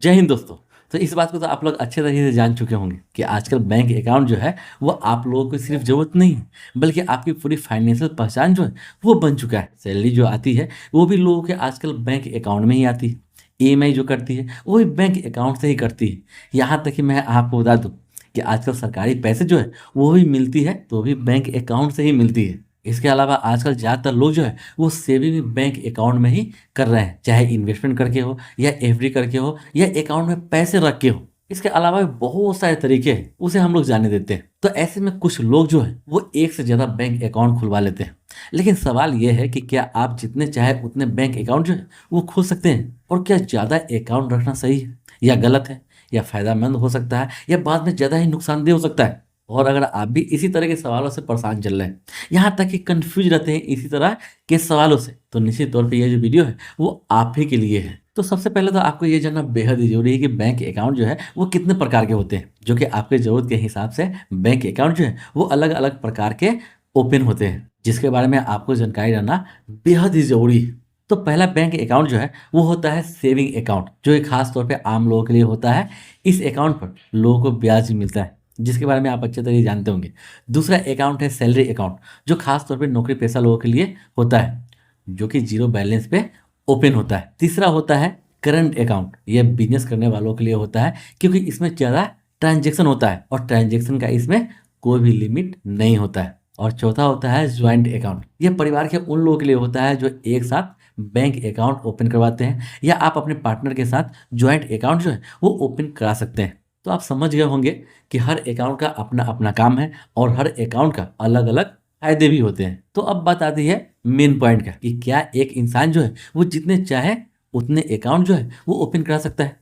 जय हिंद दोस्तों। तो इस बात को तो आप लोग अच्छे तरीके से जान चुके होंगे कि आजकल बैंक अकाउंट जो है वो आप लोगों को सिर्फ ज़रूरत नहीं है, बल्कि आपकी पूरी फाइनेंशियल पहचान जो है वो बन चुका है। सैलरी जो आती है वो भी लोगों के आजकल बैंक अकाउंट में ही आती है। ईएमआई जो करती है वो भी बैंक अकाउंट से ही करती है। यहाँ तक कि मैं आपको बता दूँ कि आजकल सरकारी पैसे जो है वो भी मिलती है तो भी बैंक अकाउंट से ही मिलती है। इसके अलावा आजकल ज़्यादातर लोग जो है वो सेविंग भी बैंक अकाउंट में ही कर रहे हैं, चाहे इन्वेस्टमेंट करके हो या एफडी करके हो या अकाउंट में पैसे रख के हो। इसके अलावा भी बहुत सारे तरीके हैं, उसे हम लोग जाने देते हैं। तो ऐसे में कुछ लोग जो है वो एक से ज़्यादा बैंक अकाउंट खुलवा लेते हैं। लेकिन सवाल ये है कि क्या आप जितने चाहे उतने बैंक अकाउंट जो है वो खोल सकते हैं, और क्या ज़्यादा अकाउंट रखना सही है या गलत है, या फ़ायदेमंद हो सकता है या बाद में ज़्यादा ही नुकसानदेह हो सकता है। और अगर आप भी इसी तरह के सवालों से परेशान चल रहे हैं, यहाँ तक कि कन्फ्यूज रहते हैं इसी तरह के सवालों से, तो निश्चित तौर पे ये जो वीडियो है वो आप ही के लिए है। तो सबसे पहले तो आपको ये जानना बेहद ही ज़रूरी है कि बैंक अकाउंट जो है वो कितने प्रकार के होते हैं, जो कि आपके ज़रूरत के हिसाब से बैंक अकाउंट जो है वो अलग-अलग प्रकार के ओपन होते हैं, जिसके बारे में आपको जानकारी रहना बेहद ही ज़रूरी है। तो पहला बैंक अकाउंट जो है वो होता है सेविंग अकाउंट, जो एक खास तौर पे आम लोगों के लिए होता है। इस अकाउंट पर लोगों को ब्याज मिलता है, जिसके बारे में आप अच्छे तरीके से जानते होंगे। दूसरा अकाउंट है सैलरी अकाउंट, जो खास तौर पे नौकरी पेशा लोगों के लिए होता है, जो कि जीरो बैलेंस पे ओपन होता है। तीसरा होता है करंट अकाउंट, यह बिजनेस करने वालों के लिए होता है, क्योंकि इसमें ज़्यादा ट्रांजेक्शन होता है और ट्रांजेक्शन का इसमें कोई भी लिमिट नहीं होता है। और चौथा होता है ज्वाइंट अकाउंट, यह परिवार के उन लोगों के लिए होता है जो एक साथ बैंक अकाउंट ओपन करवाते हैं, या आप अपने पार्टनर के साथ ज्वाइंट अकाउंट जो है वो ओपन करा सकते हैं। तो आप समझ गए होंगे कि हर अकाउंट का अपना अपना काम है और हर अकाउंट का अलग अलग फायदे भी होते हैं। तो अब बात आती है मेन पॉइंट का कि क्या एक इंसान जो है वो जितने चाहे उतने अकाउंट जो है वो ओपन करा सकता है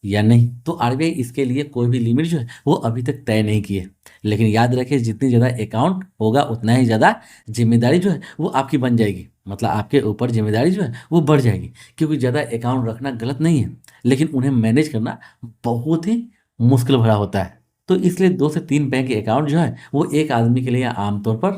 या नहीं। तो आरबीआई इसके लिए कोई भी लिमिट जो है वो अभी तक तय नहीं की है। लेकिन याद रखिए, जितनी ज़्यादा अकाउंट होगा उतना ही ज़्यादा जिम्मेदारी जो है वो आपकी बन जाएगी, मतलब आपके ऊपर जिम्मेदारी जो है वो बढ़ जाएगी। क्योंकि ज़्यादा अकाउंट रखना गलत नहीं है, लेकिन उन्हें मैनेज करना बहुत ही मुश्किल भरा होता है। तो इसलिए 2 से 3 बैंक अकाउंट जो है वो एक आदमी के लिए आमतौर पर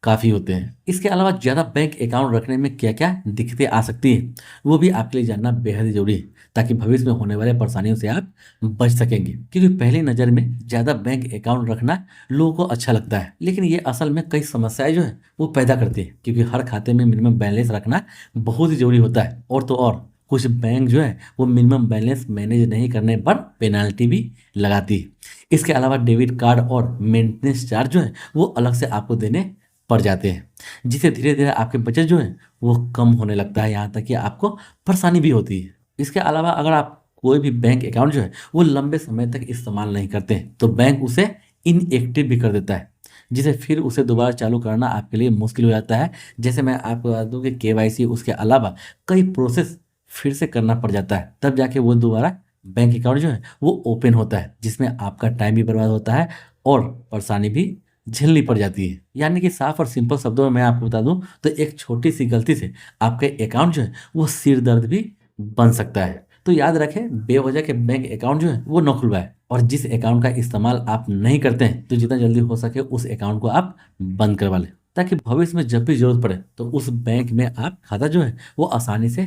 काफ़ी होते हैं। इसके अलावा ज़्यादा बैंक अकाउंट रखने में क्या क्या दिक्कतें आ सकती हैं, वो भी आपके लिए जानना बेहद ही ज़रूरी है, ताकि भविष्य में होने वाले परेशानियों से आप बच सकेंगे। क्योंकि पहली नज़र में ज़्यादा बैंक अकाउंट रखना लोगों को अच्छा लगता है, लेकिन ये असल में कई समस्याएं जो है वो पैदा करती है। क्योंकि हर खाते में मिनिमम बैलेंस रखना बहुत ही ज़रूरी होता है, और तो और कुछ बैंक जो है वो मिनिमम बैलेंस मैनेज नहीं करने पर पेनाल्टी भी लगाती है। इसके अलावा डेबिट कार्ड और मेंटेनेंस चार्ज जो है वो अलग से आपको देने पड़ जाते हैं, जिससे धीरे धीरे आपके बचत जो है वो कम होने लगता है, यहाँ तक कि आपको परेशानी भी होती है। इसके अलावा अगर आप कोई भी बैंक अकाउंट जो है वो लंबे समय तक इस्तेमाल नहीं करते हैं, तो बैंक उसे इनएक्टिव भी कर देता है, जिसे फिर उसे दोबारा चालू करना आपके लिए मुश्किल हो जाता है। जैसे मैं आपको बता दूं कि केवाईसी, उसके अलावा कई प्रोसेस फिर से करना पड़ जाता है, तब जाके वो दोबारा बैंक अकाउंट जो है वो ओपन होता है, जिसमें आपका टाइम भी बर्बाद होता है और परेशानी भी झेलनी पड़ जाती है। यानी कि साफ और सिंपल शब्दों में मैं आपको बता दूं तो एक छोटी सी गलती से आपके अकाउंट जो है वो सिर दर्द भी बन सकता है। तो याद रखें, बेवजह के बैंक अकाउंट जो है वो न खुलवाएं, और जिस अकाउंट का इस्तेमाल आप नहीं करते हैं तो जितना जल्दी हो सके उस अकाउंट को आप बंद करवा लें, ताकि भविष्य में जब भी जरूरत पड़े तो उस बैंक में आप खाता जो है वो आसानी से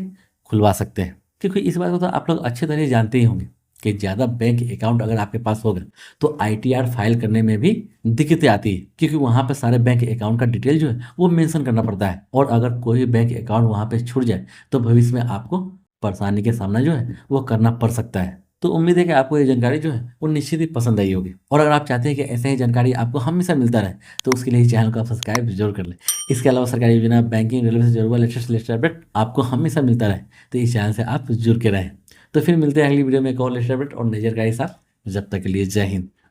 खुलवा सकते हैं। क्योंकि इस बात को तो आप लोग अच्छे तरह जानते ही होंगे कि ज़्यादा बैंक अकाउंट अगर आपके पास होगा तो आईटीआर फाइल करने में भी दिक्कतें आती है, क्योंकि वहाँ पर सारे बैंक अकाउंट का डिटेल जो है वो मेंशन करना पड़ता है, और अगर कोई भी बैंक अकाउंट वहाँ पे छूट जाए तो भविष्य में आपको परेशानी के सामना जो है वो करना पड़ सकता है। तो उम्मीद है कि आपको ये जानकारी जो है वो निश्चित ही पसंद आई होगी, और अगर आप चाहते हैं कि ऐसे ही जानकारी आपको हमेशा मिलता रहे तो उसके लिए चैनल को आप सब्सक्राइब जरूर कर लें। इसके अलावा सरकारी योजना, बैंकिंग, रेलवे से जुड़ा हुआ लेटेस्ट अपडेट आपको हमेशा मिलता रहे तो इस चैनल से आप जुड़ के रहें। तो फिर मिलते हैं अगली वीडियो में एक और लेटेस्ट अपडेट और नई जानकारी के साथ। जब तक के लिए जय हिंद।